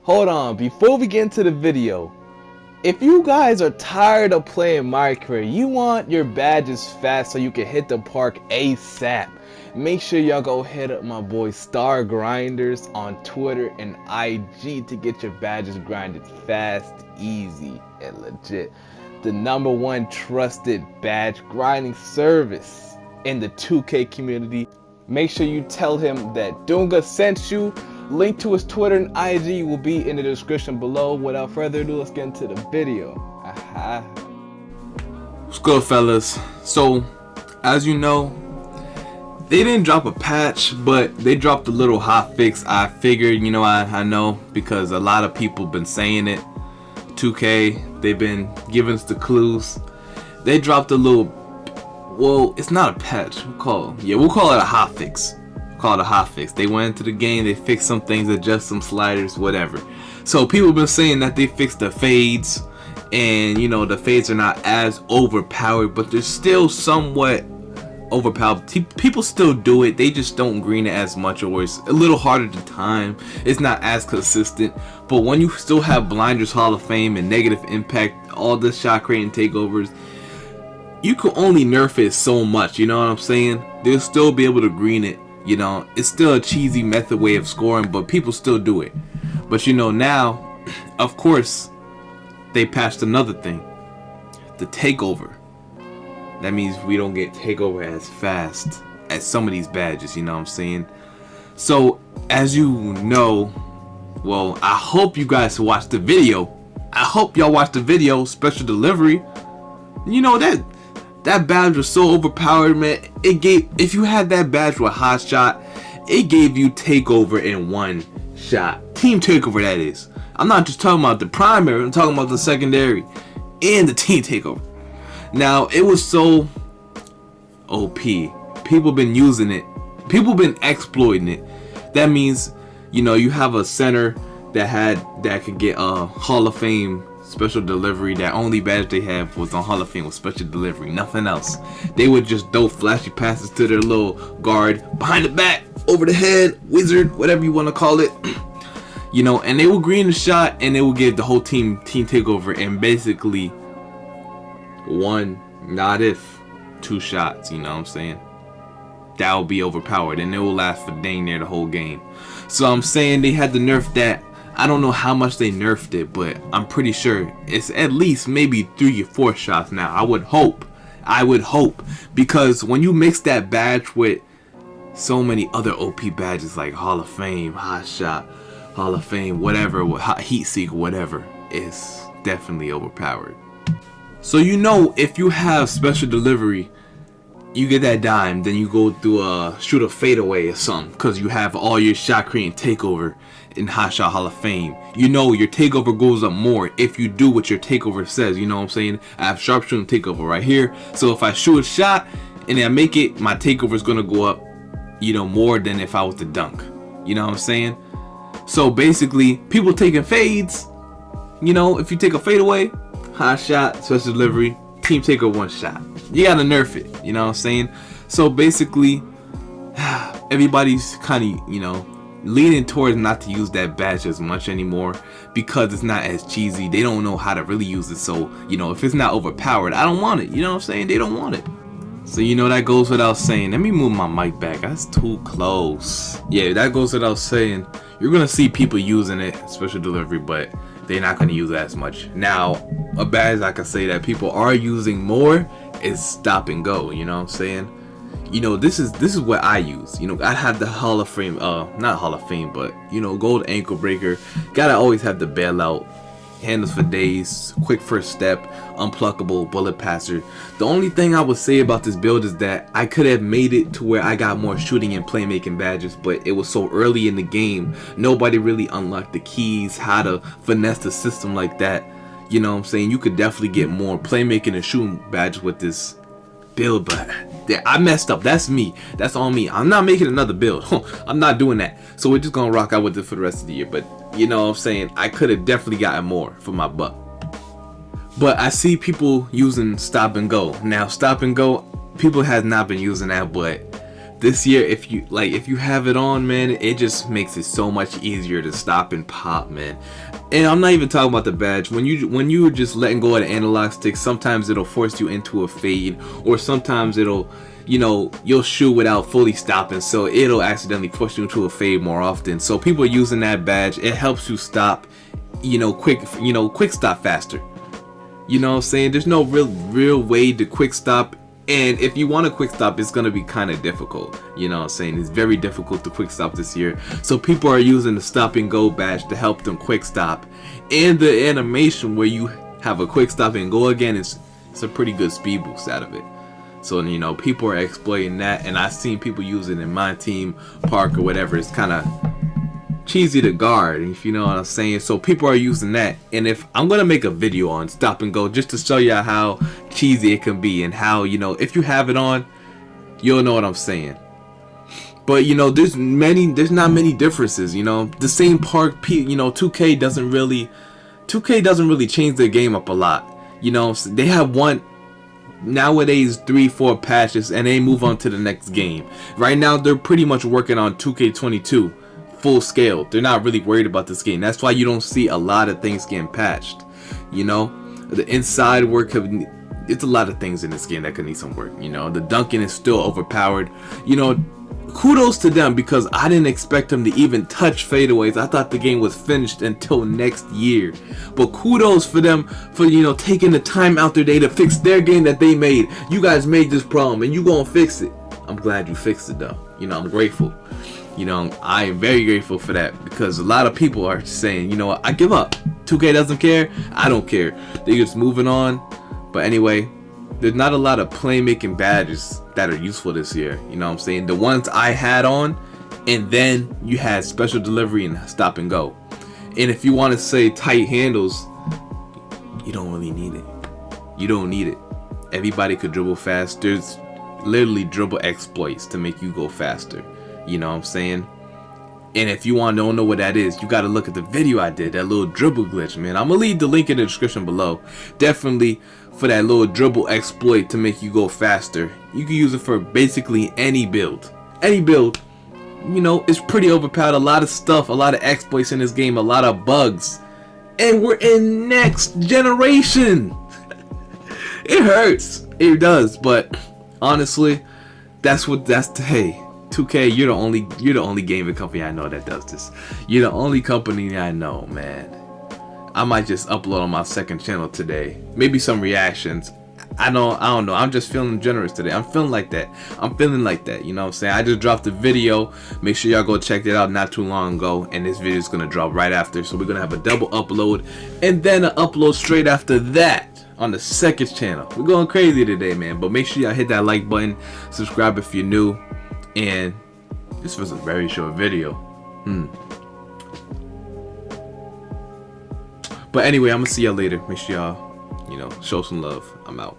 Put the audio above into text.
hold on, before we get into the video, if you guys are tired of playing my career, you want your badges fast so you can hit the park ASAP, make sure y'all go hit up my boy Star Grinders on Twitter and IG to get your badges grinded fast, easy, and legit. The #1 trusted badge grinding service in the 2K community. Make sure you tell him that Dunga sent you. Link to his Twitter and IG will be in the description below. Without further ado, let's get into the video. What's good, fellas? So, as you know, they didn't drop a patch, but they dropped a little hot fix. I figured, I know because a lot of people been saying it. 2K, they've been giving us the clues. They dropped a little, well, it's not a patch. We'll call it a hot fix. Call it a hot fix. They went into the game, they fixed some things, adjust some sliders, whatever. So people have been saying that they fixed the fades, and the fades are not as overpowered, but they're still somewhat overpowered. People still do it, they just don't green it as much, or it's a little harder to time. It's not as consistent. But when you still have Blinders Hall of Fame and negative impact, all the shot creating takeovers, you can only nerf it so much, you know what I'm saying? They'll still be able to green it. It's still a cheesy method way of scoring, but people still do it. But now, of course, they patched another thing, the takeover. That means we don't get takeover as fast as some of these badges, you know what I'm saying? So, as you know, well, I hope you guys watched the video. I hope y'all watched the video, special delivery. That badge was so overpowered, man. If you had that badge with hot shot, it gave you takeover in one shot. Team takeover, that is. I'm not just talking about the primary, I'm talking about the secondary and the team takeover. Now, it was so OP. People been using it. People been exploiting it. That means, you have a center that could get a Hall of Fame special delivery. That only badge they have was on Hall of Fame with special delivery, nothing else. They would just throw flashy passes to their little guard, behind the back, over the head, wizard, whatever you want to call it. And they will green the shot, and they will give the whole team takeover, and basically one, not if, 2 shots, you know what I'm saying? That will be overpowered, and it will last for dang near the whole game. So I'm saying they had to nerf that. I don't know how much they nerfed it, but I'm pretty sure it's at least maybe 3 or 4 shots now. I would hope, because when you mix that badge with so many other OP badges like Hall of Fame, Hot Shot, Hall of Fame, whatever, Heat Seeker, whatever, it's definitely overpowered. So if you have special delivery, you get that dime, then you go through shoot a fadeaway or something, because you have all your shot creating takeover in Hot Shot Hall of Fame. Your takeover goes up more if you do what your takeover says. You know what I'm saying? I have sharpshooting takeover right here, so if I shoot a shot and I make it, my takeover is gonna go up more than if I was to dunk. You know what I'm saying? So basically, people taking fades, if you take a fadeaway, hot shot, special delivery, team takeover, 1 shot. You gotta nerf it, you know what I'm saying? So basically, everybody's kind of, leaning towards not to use that badge as much anymore, because it's not as cheesy. They don't know how to really use it. So, if it's not overpowered, I don't want it. You know what I'm saying? They don't want it. So, that goes without saying. Let me move my mic back. That's too close. Yeah, that goes without saying. You're going to see people using it, special delivery, but they're not going to use it as much. Now, a badge I can say that people are using more is stop and go. You know what I'm saying? This is what I use. I have the Hall of Fame, not Hall of Fame, but gold ankle breaker. Gotta always have the bailout, handles for days, quick first step, unpluckable, bullet passer. The only thing I would say about this build is that I could have made it to where I got more shooting and playmaking badges, but it was so early in the game, nobody really unlocked the keys, how to finesse the system like that. You know what I'm saying? You could definitely get more playmaking and shooting badges with this build, but I messed up. That's me. That's on me. I'm not making another build. I'm not doing that. So we're just gonna rock out with it for the rest of the year. But you know what I'm saying? I could have definitely gotten more for my buck. But I see people using stop and go. Now stop and go, people have not been using that, but This year, if you have it on, man, it just makes it so much easier to stop and pop, man. And I'm not even talking about the badge. When you're just letting go of the analog stick, sometimes it'll force you into a fade, or sometimes it'll, you'll shoot without fully stopping, so it'll accidentally push you into a fade more often. So people are using that badge. It helps you stop, quick stop faster. You know what I'm saying? There's no real way to quick stop. And if you want a quick stop, it's going to be kind of difficult. You know what I'm saying? It's very difficult to quick stop this year. So people are using the stop and go badge to help them quick stop. And the animation where you have a quick stop and go again, it's a pretty good speed boost out of it. So, people are exploiting that. And I've seen people use it in my team, park, or whatever. It's kind of cheesy to guard, if you know what I'm saying. So people are using that, and if I'm gonna make a video on stop and go just to show you how cheesy it can be, and how, if you have it on, you'll know what I'm saying. But there's not many differences. The same park, 2K doesn't really change their game up a lot. They have one nowadays 3-4 patches and they move on to the next game. Right now they're pretty much working on 2K22 full scale. They're not really worried about this game. That's why you don't see a lot of things getting patched. The inside work it's a lot of things in this game that could need some work. The dunking is still overpowered. Kudos to them, because I didn't expect them to even touch fadeaways. I thought the game was finished until next year. But kudos for them for taking the time out their day to fix their game that they made. You guys made this problem and you gonna fix it. I'm glad you fixed it though. I'm grateful. I am very grateful for that, because a lot of people are saying, I give up. 2K doesn't care. I don't care. They're just moving on. But anyway, there's not a lot of playmaking badges that are useful this year. You know what I'm saying? The ones I had on, and then you had special delivery and stop and go. And if you want to say tight handles, you don't really need it. You don't need it. Everybody could dribble fast. There's literally dribble exploits to make you go faster. You know what I'm saying? And if you don't know what that is, you got to look at the video I did, that little dribble glitch, man. I'm going to leave the link in the description below. Definitely for that little dribble exploit to make you go faster. You can use it for basically any build. Any build. It's pretty overpowered. A lot of stuff, a lot of exploits in this game, a lot of bugs. And we're in next generation. It hurts. It does. But honestly, hey. 2K, you're the only gaming company I know that does this. You're the only company I know, man. I might just upload on my second channel today. Maybe some reactions. I don't know. I'm just feeling generous today. I'm feeling like that. You know what I'm saying? I just dropped a video. Make sure y'all go check it out not too long ago. And this video is gonna drop right after. So we're gonna have a double upload, and then an upload straight after that on the second channel. We're going crazy today, man. But make sure y'all hit that like button, subscribe if you're new. And this was a very short video. But anyway, I'm gonna see y'all later. Make sure y'all, show some love. I'm out.